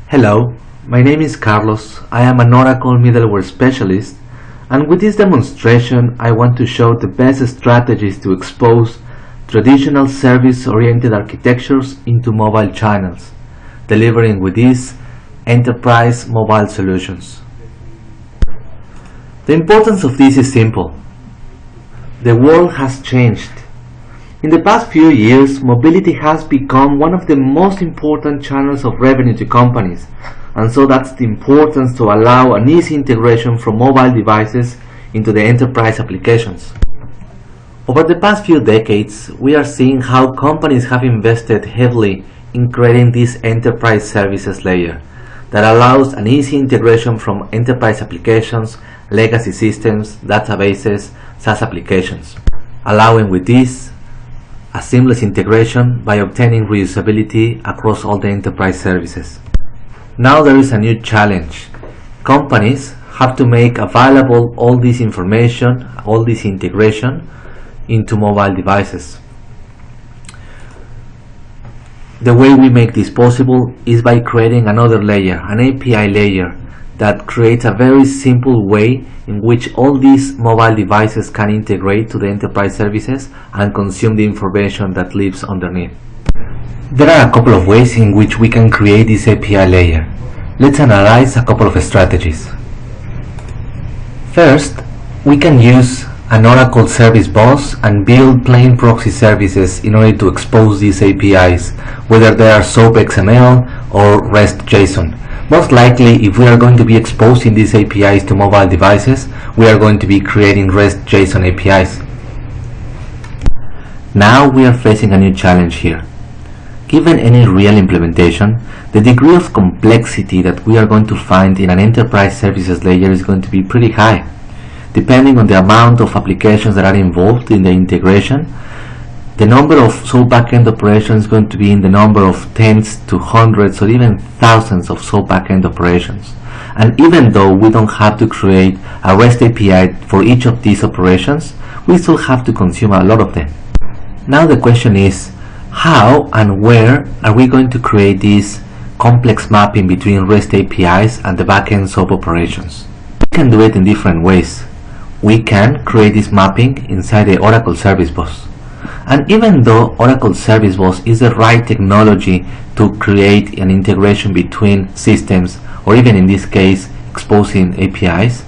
Hello, my name is Carlos. I am an Oracle middleware specialist, and with this demonstration I want to show the best strategies to expose traditional service-oriented architectures into mobile channels, delivering with these enterprise mobile solutions. The importance of this is simple. The world has changed. In the past few years, mobility has become one of the most important channels of revenue to companies, and so that's the importance to allow an easy integration from mobile devices into the enterprise applications. Over the past few decades, we are seeing how companies have invested heavily in creating this enterprise services layer that allows an easy integration from enterprise applications, legacy systems, databases, SaaS applications, allowing with this a seamless integration by obtaining reusability across all the enterprise services. Now there is a new challenge. Companies have to make available all this information, all this integration into mobile devices. The way we make this possible is by creating another layer, an API layer, that creates a very simple way in which all these mobile devices can integrate to the enterprise services and consume the information that lives underneath. There are a couple of ways in which we can create this API layer. Let's analyze a couple of strategies. First, we can use an Oracle service bus and build plain proxy services in order to expose these APIs, whether they are SOAP XML or REST JSON. Most likely, if we are going to be exposing these APIs to mobile devices, we are going to be creating REST JSON APIs. Now we are facing a new challenge here. Given any real implementation, the degree of complexity that we are going to find in an enterprise services layer is going to be pretty high. Depending on the amount of applications that are involved in the integration, the number of SOAP backend operations is going to be in the number of tens to hundreds or even thousands of SOAP backend operations. And even though we don't have to create a REST API for each of these operations, we still have to consume a lot of them. Now the question is, how and where are we going to create this complex mapping between REST APIs and the backend SOAP operations? We can do it in different ways. We can create this mapping inside the Oracle Service Bus. And even though Oracle Service Bus is the right technology to create an integration between systems, or even in this case exposing APIs,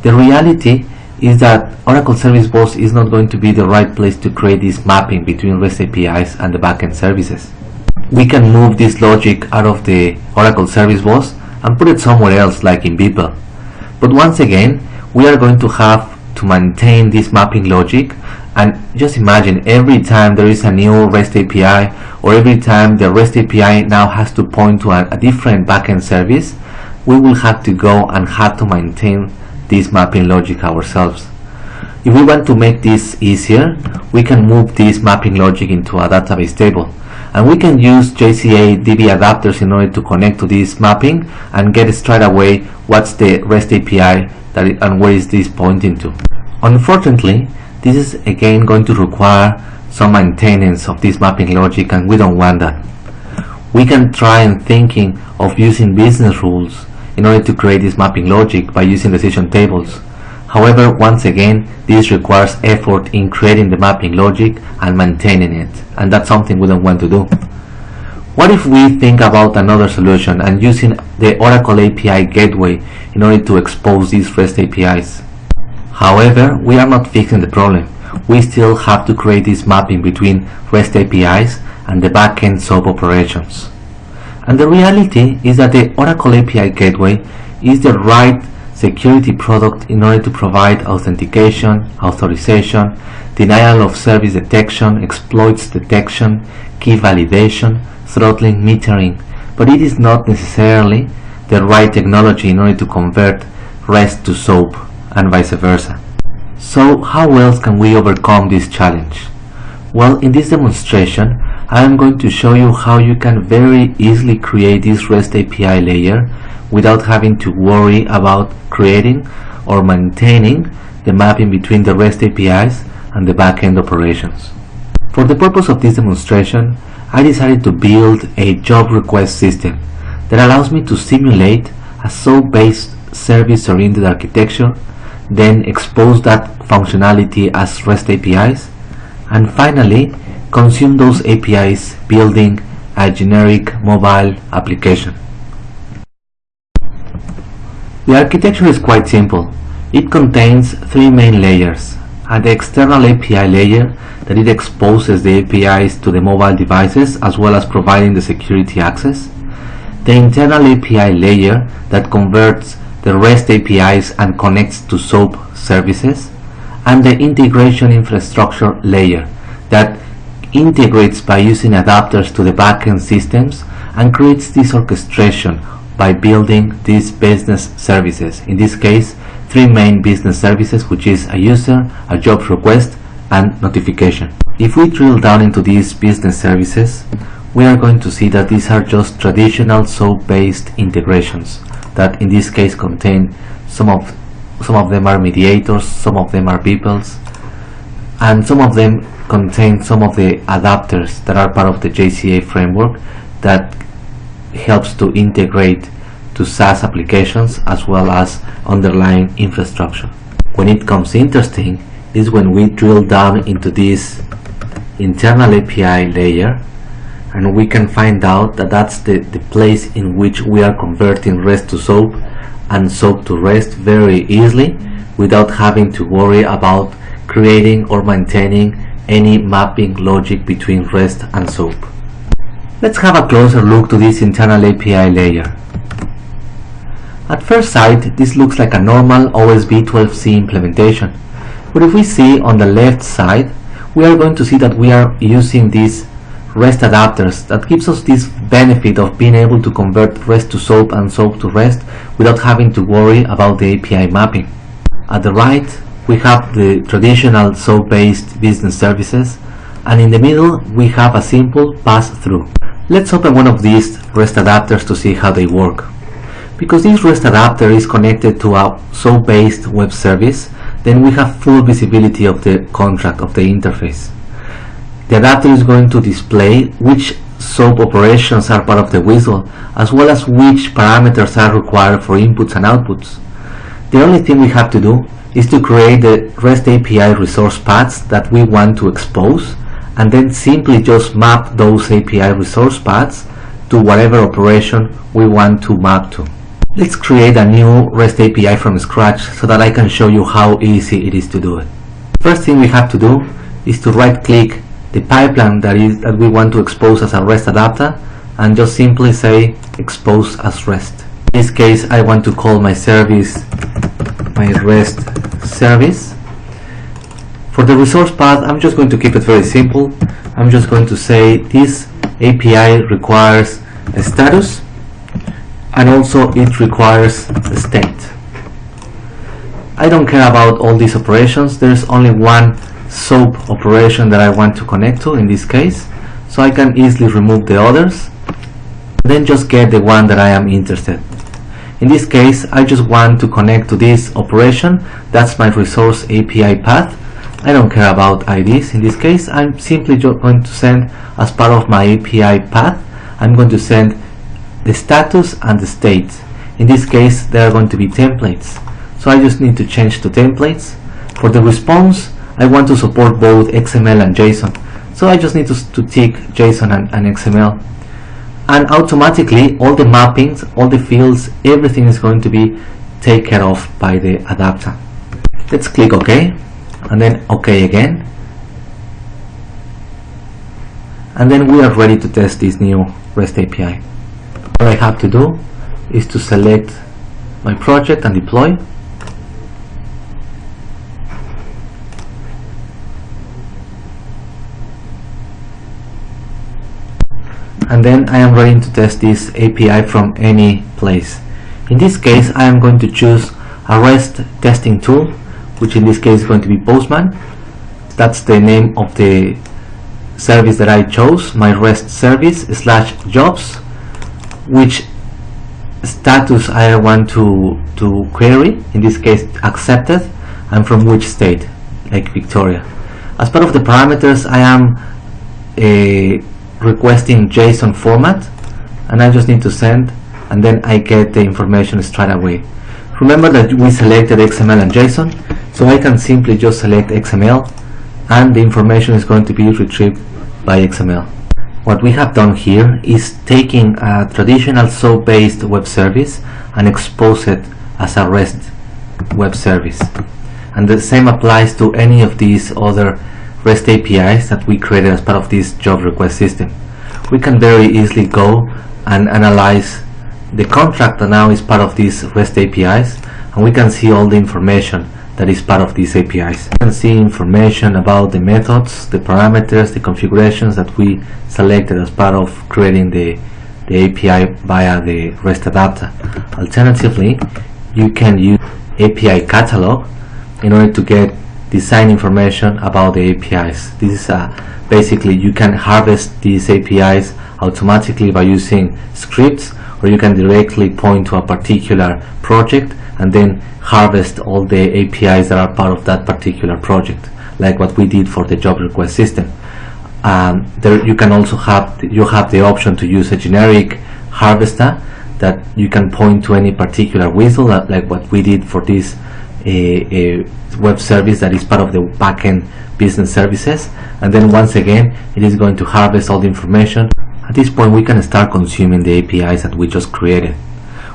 the reality is that Oracle Service Bus is not going to be the right place to create this mapping between REST APIs and the backend services. We can move this logic out of the Oracle Service Bus and put it somewhere else, like in Beeple. But once again, we are going to have to maintain this mapping logic, and just imagine every time there is a new REST API, or every time the REST API now has to point to a different backend service, we will have to go and have to maintain this mapping logic ourselves. If we want to make this easier, we can move this mapping logic into a database table, and we can use JCA DB adapters in order to connect to this mapping and get straight away what's the REST API and where is this pointing to. Unfortunately, this is again going to require some maintenance of this mapping logic, and we don't want that. We can try and thinking of using business rules in order to create this mapping logic by using decision tables. However, once again, this requires effort in creating the mapping logic and maintaining it, and that's something we don't want to do. What if we think about another solution and using the Oracle API Gateway in order to expose these REST APIs? However, we are not fixing the problem. We still have to create this mapping between REST APIs and the backend SOAP operations. And the reality is that the Oracle API Gateway is the right security product in order to provide authentication, authorization, denial of service detection, exploits detection, key validation, throttling, metering, but it is not necessarily the right technology in order to convert REST to SOAP, and vice versa. So how else can we overcome this challenge? Well, in this demonstration, I am going to show you how you can very easily create this REST API layer without having to worry about creating or maintaining the mapping between the REST APIs and the backend operations. For the purpose of this demonstration, I decided to build a job request system that allows me to simulate a SOAP-based service-oriented architecture, then expose that functionality as REST APIs, and finally consume those APIs building a generic mobile application. The architecture is quite simple. It contains three main layers: the external API layer, that it exposes the APIs to the mobile devices as well as providing the security access; the internal API layer that converts the REST APIs and connects to SOAP services; and the integration infrastructure layer that integrates by using adapters to the backend systems and creates this orchestration by building these business services. In this case, three main business services, which is a user, a job request, and notification. If we drill down into these business services, we are going to see that these are just traditional SOAP-based integrations that in this case contain some of them are mediators, some of them are BPELs, and some of them contain some of the adapters that are part of the JCA framework that helps to integrate to SaaS applications as well as underlying infrastructure. When it comes interesting is when we drill down into this internal API layer, and we can find out that that's the place in which we are converting REST to SOAP and SOAP to REST very easily without having to worry about creating or maintaining any mapping logic between REST and SOAP. Let's have a closer look to this internal API layer. At first sight, this looks like a normal OSB12C implementation, but if we see on the left side, we are going to see that we are using these REST adapters that gives us this benefit of being able to convert REST to SOAP and SOAP to REST without having to worry about the API mapping. At the right, we have the traditional SOAP-based business services, and in the middle we have a simple pass-through. Let's open one of these REST adapters to see how they work. Because this REST adapter is connected to a SOAP-based web service, then we have full visibility of the contract, of the interface. The adapter is going to display which SOAP operations are part of the whistle, as well as which parameters are required for inputs and outputs. The only thing we have to do is to create the REST API resource paths that we want to expose, and then simply just map those API resource paths to whatever operation we want to map to. Let's create a new REST API from scratch so that I can show you how easy it is to do it. First thing we have to do is to right-click the pipeline that we want to expose as a REST adapter and just simply say expose as REST. In this case, I want to call my service my REST service. For the resource path, I'm just going to keep it very simple. I'm just going to say this API requires a status, and also it requires a state. I don't care about all these operations. There's only one SOAP operation that I want to connect to in this case, so I can easily remove the others, then just get the one that I am interested. In this case, I just want to connect to this operation. That's my resource API path. I don't care about IDs. In this case, I'm simply just going to send, as part of my API path, I'm going to send the status and the state. In this case, they are going to be templates. So I just need to change to templates. For the response, I want to support both XML and JSON. So I just need to tick JSON and XML. And automatically, all the mappings, all the fields, everything is going to be taken care of by the adapter. Let's click OK, and then OK again. And then we are ready to test this new REST API. All I have to do is to select my project and deploy. And then I am ready to test this API from any place. In this case, I am going to choose a REST testing tool, which in this case is going to be Postman. That's the name of the service that I chose, my REST service / jobs, which status I want to query, in this case accepted, and from which state, like Victoria. As part of the parameters, I am requesting JSON format, and I just need to send and then I get the information straight away. Remember that we selected XML and JSON, so I can simply just select XML and the information is going to be retrieved by XML. What we have done here is taking a traditional SOAP-based web service and expose it as a REST web service. And the same applies to any of these other REST APIs that we created as part of this job request system. We can very easily go and analyze the contract that now is part of these REST APIs, and we can see all the information that is part of these APIs. We can see information about the methods, the parameters, the configurations that we selected as part of creating the API via the REST adapter. Alternatively, you can use API catalog in order to get design information about the APIs. This is basically you can harvest these APIs automatically by using scripts, or you can directly point to a particular project and then harvest all the APIs that are part of that particular project, like what we did for the job request system. There you can also have the option to use a generic harvester that you can point to any particular whistle, like what we did for this web service that is part of the backend business services, and then once again it is going to harvest all the information. At this point we can start consuming the APIs that we just created.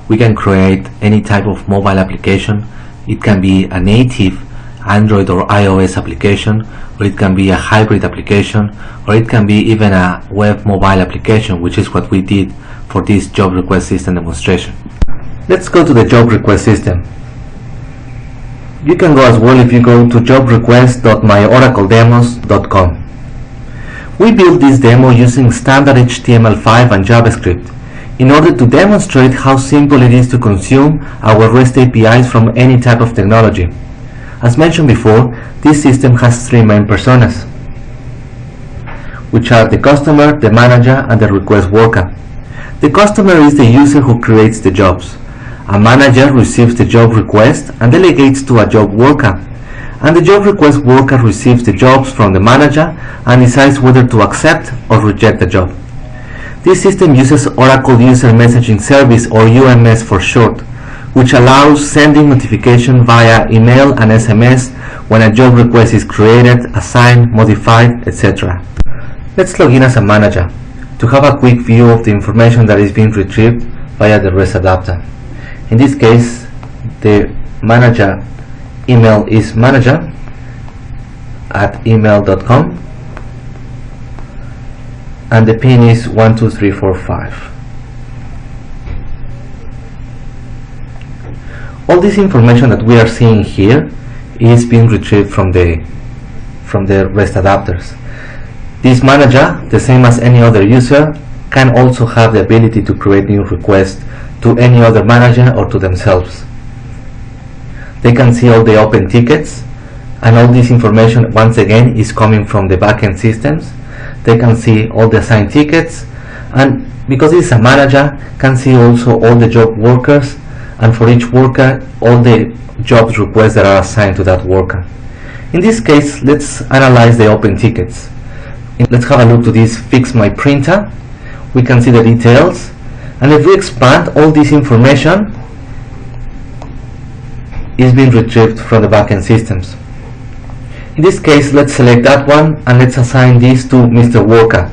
We can create any type of mobile application. It can be a native Android or iOS application, or it can be a hybrid application, or it can be even a web mobile application, which is what we did for this job request system demonstration. Let's go to the job request system. You can go as well if you go to jobrequest.myoracledemos.com. We built this demo using standard HTML5 and JavaScript in order to demonstrate how simple it is to consume our REST APIs from any type of technology. As mentioned before, this system has three main personas, which are the customer, the manager, and the request worker. The customer is the user who creates the jobs. A manager receives the job request and delegates to a job worker, and the job request worker receives the jobs from the manager and decides whether to accept or reject the job. This system uses Oracle User Messaging Service, or UMS for short, which allows sending notification via email and SMS when a job request is created, assigned, modified, etc. Let's log in as a manager to have a quick view of the information that is being retrieved via the REST adapter. In this case, the manager email is manager@email.com and the pin is 12345. All this information that we are seeing here is being retrieved from the REST adapters. This manager, the same as any other user, can also have the ability to create new requests to any other manager or to themselves. They can see all the open tickets, and all this information once again is coming from the backend systems. They can see all the assigned tickets, and because it's a manager, can see also all the job workers, and for each worker all the jobs requests that are assigned to that worker. In this case, let's analyze the open tickets. Let's have a look to this Fix My Printer. We can see the details, and if we expand, all this information is being retrieved from the backend systems. In this case, let's select that one and let's assign this to Mr. Worker.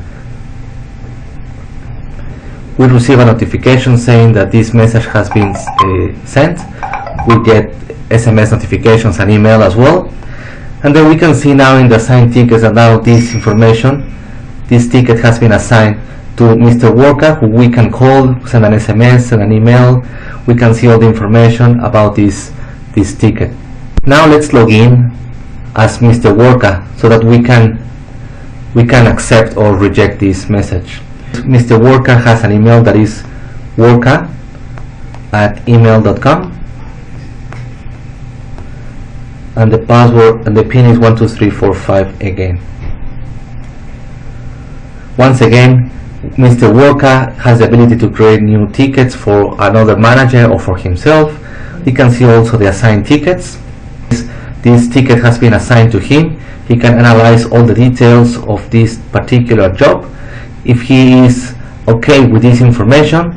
We receive a notification saying that this message has been sent. We get SMS notifications and email as well. And then we can see now in the assigned tickets that now this information, this ticket has been assigned to Mr. Worker, who we can call, send an SMS, send an email. We can see all the information about this ticket. Now let's log in as Mr. Worker so that we can accept or reject this message. Mr. Worker has an email that is worker@email.com, and the password and the pin is 12345 again. Once again, Mr. Worker has the ability to create new tickets for another manager or for himself. He can see also the assigned tickets. This ticket has been assigned to him. He can analyze all the details of this particular job. If he is okay with this information,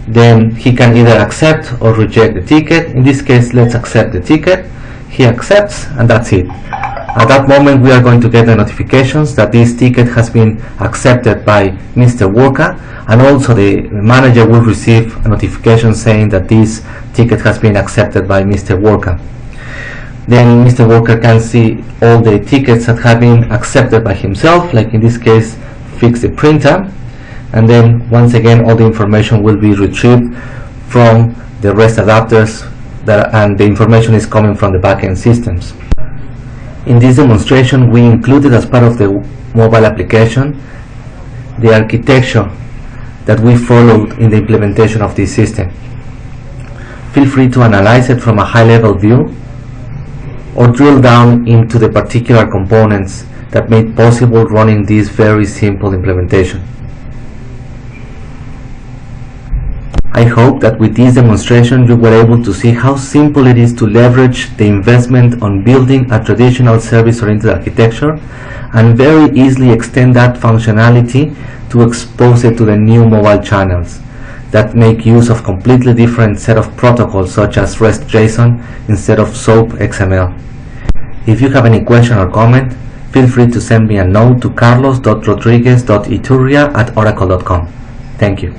then he can either accept or reject the ticket. In this case, let's accept the ticket. He accepts, and that's it. At that moment, we are going to get the notifications that this ticket has been accepted by Mr. Worker, and also the manager will receive a notification saying that this ticket has been accepted by Mr. Worker. Then Mr. Worker can see all the tickets that have been accepted by himself, like in this case, fix the printer, and then once again all the information will be retrieved from the REST adapters, and the information is coming from the backend systems. In this demonstration, we included as part of the mobile application the architecture that we followed in the implementation of this system. Feel free to analyze it from a high-level view or drill down into the particular components that made possible running this very simple implementation. I hope that with this demonstration you were able to see how simple it is to leverage the investment on building a traditional service-oriented architecture and very easily extend that functionality to expose it to the new mobile channels that make use of completely different set of protocols such as REST JSON instead of SOAP XML. If you have any question or comment, feel free to send me a note to carlos.rodriguez.iturria@oracle.com. Thank you.